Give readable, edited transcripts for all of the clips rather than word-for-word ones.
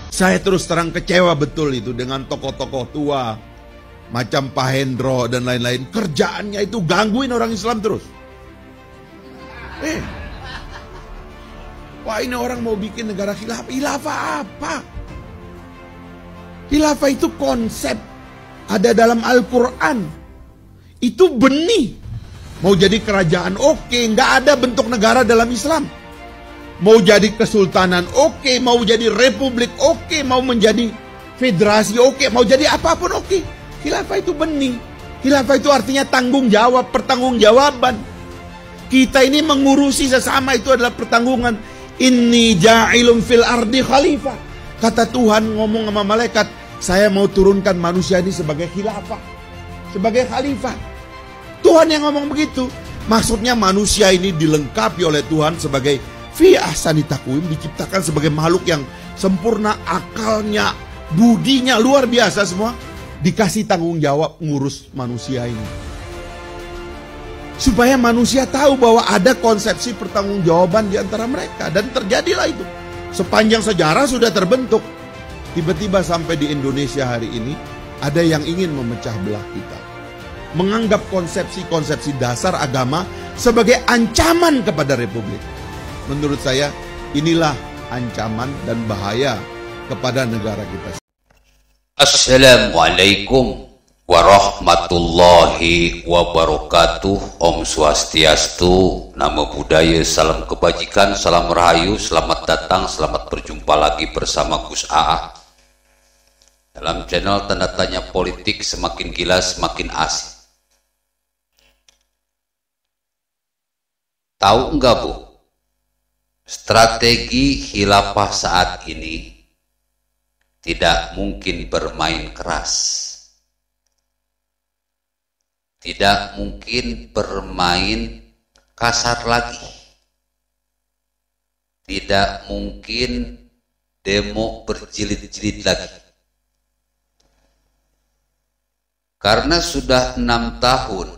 Saya terus terang kecewa betul itu dengan tokoh-tokoh tua macam Pak Hendro dan lain-lain. Kerjaannya itu gangguin orang Islam terus. Wah, ini orang mau bikin negara khilafah. Khilafah apa? Khilafah itu konsep ada dalam Al-Quran. Itu benih. Mau jadi kerajaan oke, nggak ada bentuk negara dalam Islam. Mau jadi kesultanan oke, mau jadi republik oke, mau menjadi federasi oke, mau jadi apapun oke. Khilafah itu benih. Khilafah itu artinya tanggung jawab, pertanggungjawaban. Kita ini mengurusi sesama itu adalah pertanggungan. Inni ja'ilum fil ardi khalifah. Kata Tuhan ngomong sama malaikat, saya mau turunkan manusia ini sebagai khilafah, sebagai khalifah. Tuhan yang ngomong begitu. Maksudnya manusia ini dilengkapi oleh Tuhan sebagai fi ahsani taqwim, diciptakan sebagai makhluk yang sempurna, akalnya, budinya luar biasa semua. Dikasih tanggung jawab ngurus manusia ini. Supaya manusia tahu bahwa ada konsepsi pertanggungjawaban di antara mereka. Dan terjadilah itu. Sepanjang sejarah sudah terbentuk. Tiba-tiba sampai di Indonesia hari ini, ada yang ingin memecah belah kita. Menganggap konsepsi-konsepsi dasar agama sebagai ancaman kepada Republik. Menurut saya, inilah ancaman dan bahaya kepada negara kita. Assalamualaikum warahmatullahi wabarakatuh. Om Swastiastu, Namo Buddhaya, salam kebajikan, salam rahayu, selamat datang, selamat berjumpa lagi bersama Gus Aa dalam channel Tanda Tanya Politik, semakin gila semakin asik. Tahu enggak Bu, strategi khilafah saat ini tidak mungkin bermain keras. Tidak mungkin bermain kasar lagi. Tidak mungkin demo berjilid-jilid lagi. Karena sudah 6 tahun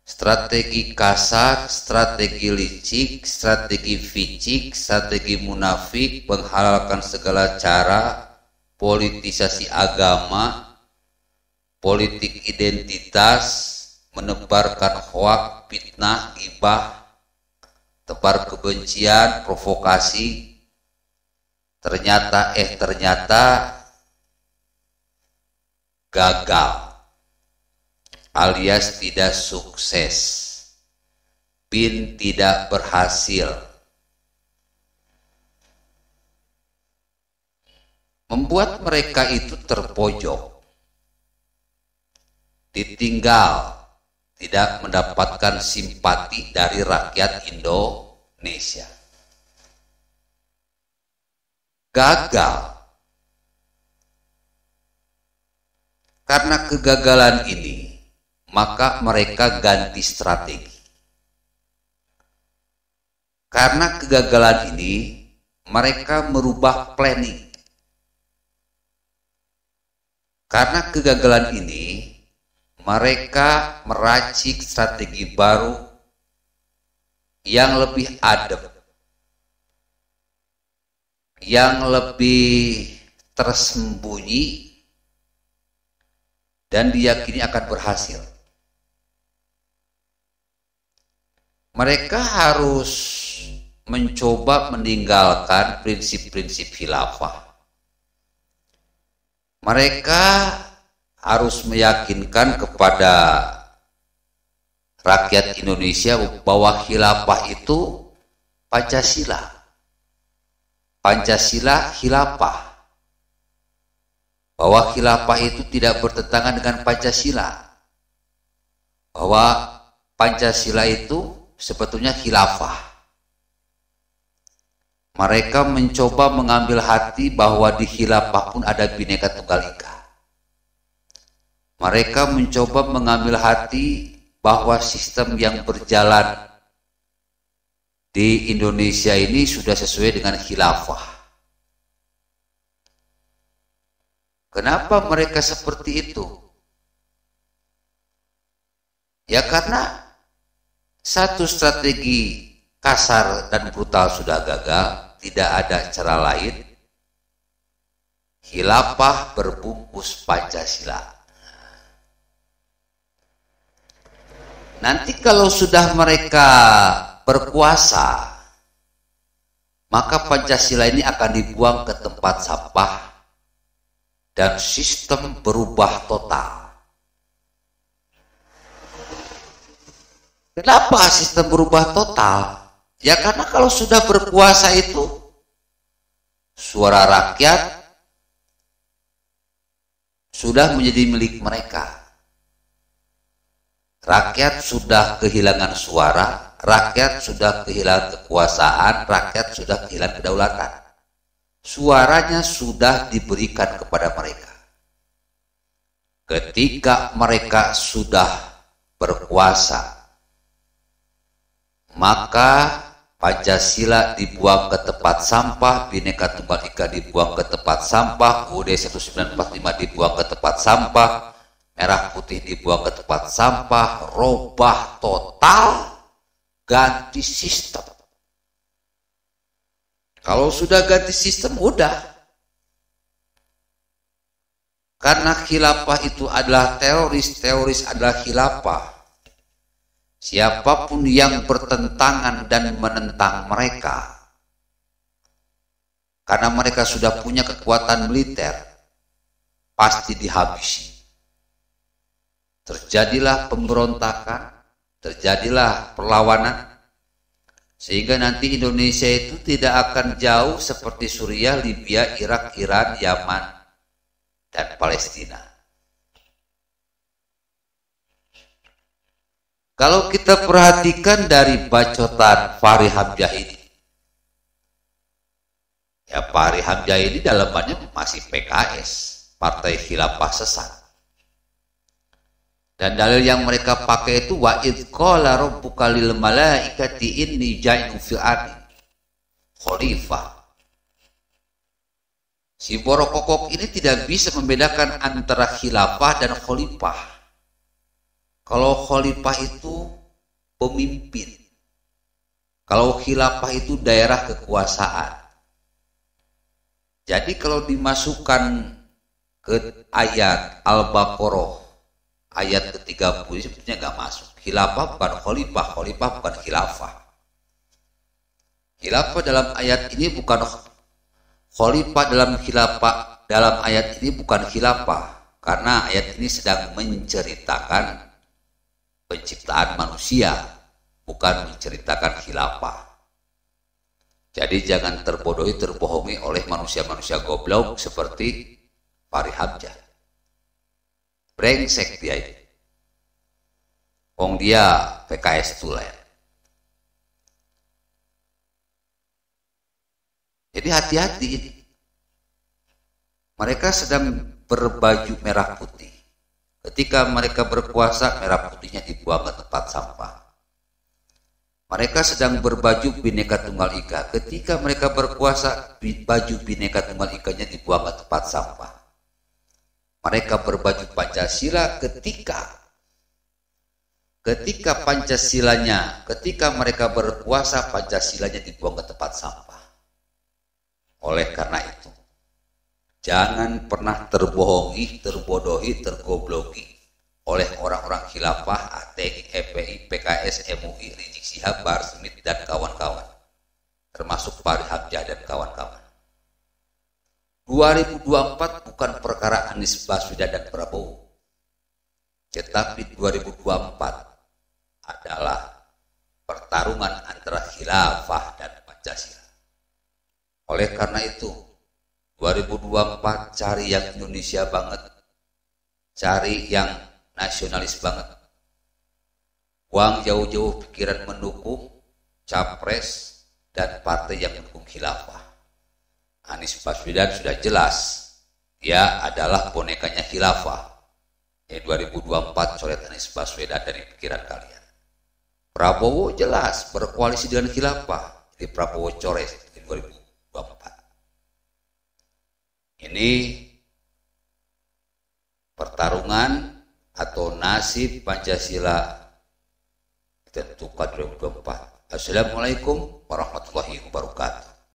strategi kasar, strategi licik, strategi ficik, strategi munafik, menghalalkan segala cara, politisasi agama, politik identitas, menebarkan hoak, fitnah, ghibah, tebar kebencian, provokasi. Ternyata gagal alias tidak sukses, bin tidak berhasil. Membuat mereka itu terpojok, ditinggal, tidak mendapatkan simpati dari rakyat Indonesia. Gagal. Karena kegagalan ini, maka mereka ganti strategi. Karena kegagalan ini, mereka merubah planning. Karena kegagalan ini, mereka meracik strategi baru yang lebih adem, yang lebih tersembunyi, dan diyakini akan berhasil. Mereka harus mencoba meninggalkan prinsip-prinsip khilafah. Mereka harus meyakinkan kepada rakyat Indonesia bahwa khilafah itu Pancasila. Pancasila khilafah. Bahwa khilafah itu tidak bertentangan dengan Pancasila. Bahwa Pancasila itu sebetulnya khilafah. Mereka mencoba mengambil hati bahwa di khilafah pun ada Bhinneka Tunggal Ika. Mereka mencoba mengambil hati bahwa sistem yang berjalan di Indonesia ini sudah sesuai dengan khilafah. Kenapa mereka seperti itu? Ya karena satu strategi kasar dan brutal sudah gagal, tidak ada cara lain. khilafah berbungkus Pancasila. Nanti kalau sudah mereka berkuasa, maka Pancasila ini akan dibuang ke tempat sampah dan sistem berubah total. Kenapa sistem berubah total? Ya karena kalau sudah berkuasa itu, suara rakyat sudah menjadi milik mereka. Rakyat sudah kehilangan suara, rakyat sudah kehilangan kekuasaan, rakyat sudah kehilangan kedaulatan. Suaranya sudah diberikan kepada mereka. Ketika mereka sudah berkuasa, maka Pancasila dibuang ke tempat sampah, Bhinneka Tunggal Ika dibuang ke tempat sampah, UUD 1945 dibuang ke tempat sampah, Merah Putih dibuang ke tempat sampah, robah total, ganti sistem. Kalau sudah ganti sistem, udah. Karena khilafah itu adalah teroris, teroris adalah khilafah. Siapapun yang bertentangan dan menentang mereka, karena mereka sudah punya kekuatan militer, pasti dihabisi. Terjadilah pemberontakan, terjadilah perlawanan, sehingga nanti Indonesia itu tidak akan jauh seperti Suriah, Libya, Irak, Iran, Yaman, dan Palestina. Kalau kita perhatikan dari bacotan Fahri Hamzah ini, ya Fahri Hamzah ini dalamannya masih PKS, Partai Khilafah Sesat. Dan dalil yang mereka pakai itu wa id qala rabbuka lil malaikati inni ja'ilun fil ardi khalifah. Si borokokok ini tidak bisa membedakan antara khilafah dan khalifah. Kalau khalifah itu pemimpin, kalau khilafah itu daerah kekuasaan. Jadi kalau dimasukkan ke ayat Al-Baqarah ayat ke-30 sebetulnya nggak masuk. Khilafah bukan khalifah, khalifah bukan khilafah. Khilafah dalam ayat ini bukan khalifah, dalam khilafah dalam ayat ini bukan khilafah, karena ayat ini sedang menceritakan penciptaan manusia, bukan menceritakan khilafah. Jadi jangan terbodohi, terbohongi oleh manusia-manusia goblok seperti Fahri Hamzah. Brengsek dia itu. Wong dia PKS itu lah ya. Jadi hati-hati ini. Mereka sedang berbaju merah putih. Ketika mereka berkuasa, merah putihnya dibuang ke tempat sampah. Mereka sedang berbaju Bhinneka Tunggal Ika. Ketika mereka berkuasa, baju Bhinneka Tunggal Ikanya dibuang ke tempat sampah. Mereka berbaju Pancasila ketika Pancasilanya, ketika mereka berkuasa, Pancasilanya dibuang ke tempat sampah. Oleh karena itu, jangan pernah terbohongi, terbodohi, tergobloki oleh orang-orang khilafah, ATI, FPI, PKS, MUI, Rizik Syihab, Bahar Smith, dan kawan-kawan, termasuk Fahri Hamzah dan kawan-kawan. 2024 bukan perkara Anies Baswedan dan Prabowo, tetapi 2024 adalah pertarungan antara khilafah dan Pancasila. Oleh karena itu, 2024 cari yang Indonesia banget, cari yang nasionalis banget. Buang jauh-jauh pikiran mendukung capres dan partai yang mendukung khilafah. Anies Baswedan sudah jelas, dia adalah bonekanya khilafah. 2024 coret Anies Baswedan dari pikiran kalian. Prabowo jelas berkoalisi dengan khilafah, jadi Prabowo coret di 2024. Ini pertarungan atau nasib Pancasila ditentukan 2024. Assalamualaikum warahmatullahi wabarakatuh.